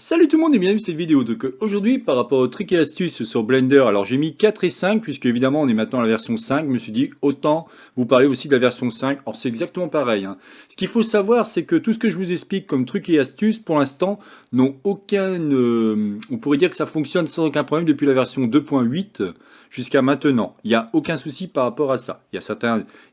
Salut tout le monde et bienvenue dans cette vidéo. Donc aujourd'hui par rapport aux trucs et astuces sur Blender, alors j'ai mis 4 et 5 puisque évidemment on est maintenant à la version 5, je me suis dit autant vous parler aussi de la version 5. Alors c'est exactement pareil, hein. Ce qu'il faut savoir c'est que tout ce que je vous explique comme trucs et astuces pour l'instant n'ont aucun... on pourrait dire que ça fonctionne sans aucun problème depuis la version 2.8 jusqu'à maintenant. Il n'y a aucun souci par rapport à ça. Il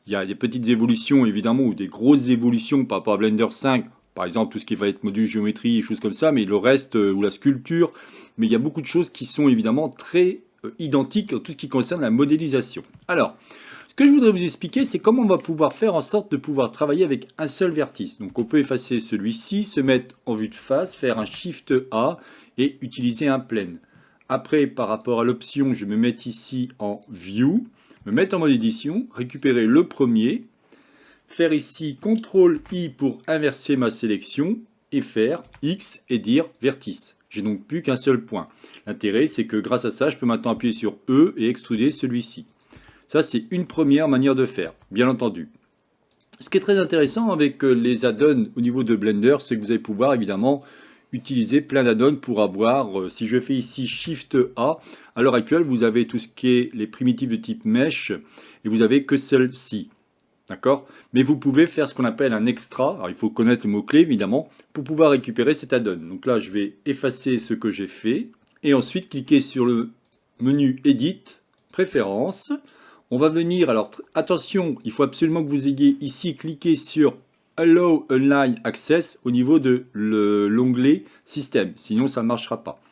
y a des petites évolutions évidemment ou des grosses évolutions par rapport à Blender 5. Par exemple, tout ce qui va être module géométrie et choses comme ça, mais le reste, ou la sculpture, mais il y a beaucoup de choses qui sont évidemment très identiques en tout ce qui concerne la modélisation. Alors, ce que je voudrais vous expliquer, c'est comment on va pouvoir faire en sorte de pouvoir travailler avec un seul vertice. Donc on peut effacer celui-ci, se mettre en vue de face, faire un Shift A et utiliser un plane. Après, par rapport à l'option, je vais me mettre ici en View, me mettre en mode édition, récupérer le premier, faire ici CTRL-I pour inverser ma sélection et faire X et dire vertice. J'ai donc plus qu'un seul point. L'intérêt, c'est que grâce à ça, je peux maintenant appuyer sur E et extruder celui-ci. Ça, c'est une première manière de faire, bien entendu. Ce qui est très intéressant avec les add-ons au niveau de Blender, c'est que vous allez pouvoir évidemment utiliser plein d'add-ons pour avoir, si je fais ici Shift A, à l'heure actuelle, vous avez tout ce qui est les primitives de type Mesh et vous avez que celle-ci. D'accord? Mais vous pouvez faire ce qu'on appelle un extra. Alors, il faut connaître le mot-clé, évidemment, pour pouvoir récupérer cet add-on. Donc là, je vais effacer ce que j'ai fait. Et ensuite, cliquer sur le menu Edit, Préférences. On va venir, alors attention, il faut absolument que vous ayez ici cliqué sur Allow Align Access au niveau de l'onglet Système. Sinon, ça ne marchera pas.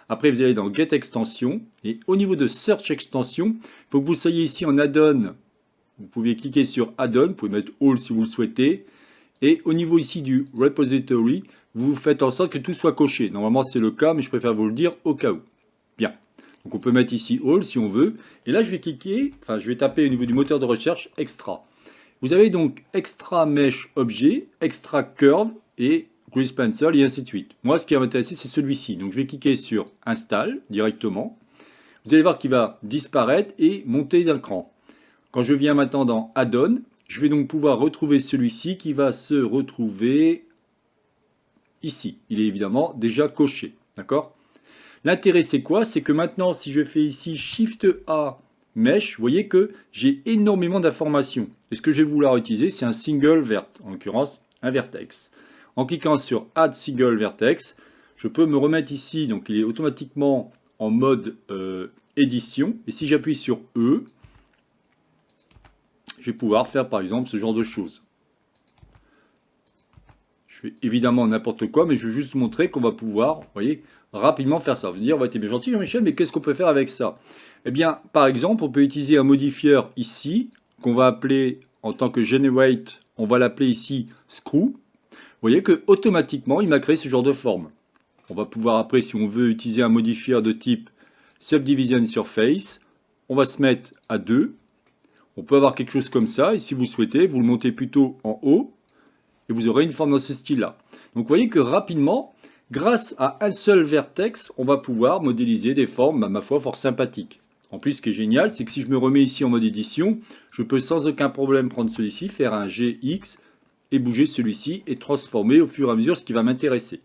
Après, vous allez dans Get Extension. Et au niveau de Search Extension, il faut que vous soyez ici en add-on. Vous pouvez cliquer sur Add-on, vous pouvez mettre All si vous le souhaitez. Et au niveau ici du Repository, vous faites en sorte que tout soit coché. Normalement c'est le cas, mais je préfère vous le dire au cas où. Bien. Donc on peut mettre ici All si on veut. Et là je vais cliquer, je vais taper au niveau du moteur de recherche Extra. Vous avez donc Extra Mesh Objet, Extra Curve et Grease Pencil et ainsi de suite. Moi ce qui va m'intéresser c'est celui-ci. Donc je vais cliquer sur Install directement. Vous allez voir qu'il va disparaître et monter d'un cran. Quand je viens maintenant dans Add-on, je vais donc pouvoir retrouver celui-ci qui va se retrouver ici. Il est évidemment déjà coché. D'accord? L'intérêt c'est quoi? C'est que maintenant si je fais ici Shift A Mesh, vous voyez que j'ai énormément d'informations. Et ce que je vais vouloir utiliser, c'est un single vert, en l'occurrence un vertex. En cliquant sur Add Single Vertex, je peux me remettre ici, donc il est automatiquement en mode édition. Et si j'appuie sur E, je vais pouvoir faire par exemple ce genre de choses. Je fais évidemment n'importe quoi, mais je vais juste vous montrer qu'on va pouvoir, vous voyez, rapidement faire ça. Vous allez dire, ouais, t'es bien gentil Jean-Michel, mais qu'est-ce qu'on peut faire avec ça? Eh bien, par exemple, on peut utiliser un modifieur ici, qu'on va appeler en tant que Generate, on va l'appeler ici Screw. Vous voyez que automatiquement, il m'a créé ce genre de forme. On va pouvoir après, si on veut utiliser un modifieur de type Subdivision Surface, on va se mettre à 2. On peut avoir quelque chose comme ça, et si vous souhaitez, vous le montez plutôt en haut, et vous aurez une forme dans ce style-là. Donc vous voyez que rapidement, grâce à un seul vertex, on va pouvoir modéliser des formes, ma foi, fort sympathiques. En plus, ce qui est génial, c'est que si je me remets ici en mode édition, je peux sans aucun problème prendre celui-ci, faire un GX, et bouger celui-ci, et transformer au fur et à mesure ce qui va m'intéresser.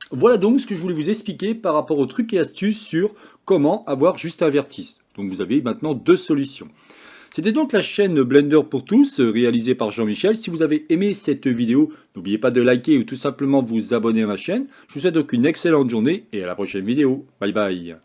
Voilà donc ce que je voulais vous expliquer par rapport aux trucs et astuces sur comment avoir juste un vertice. Donc vous avez maintenant deux solutions. C'était donc la chaîne Blender pour tous, réalisée par Jean-Michel. Si vous avez aimé cette vidéo, n'oubliez pas de liker ou tout simplement vous abonner à ma chaîne. Je vous souhaite donc une excellente journée et à la prochaine vidéo. Bye bye.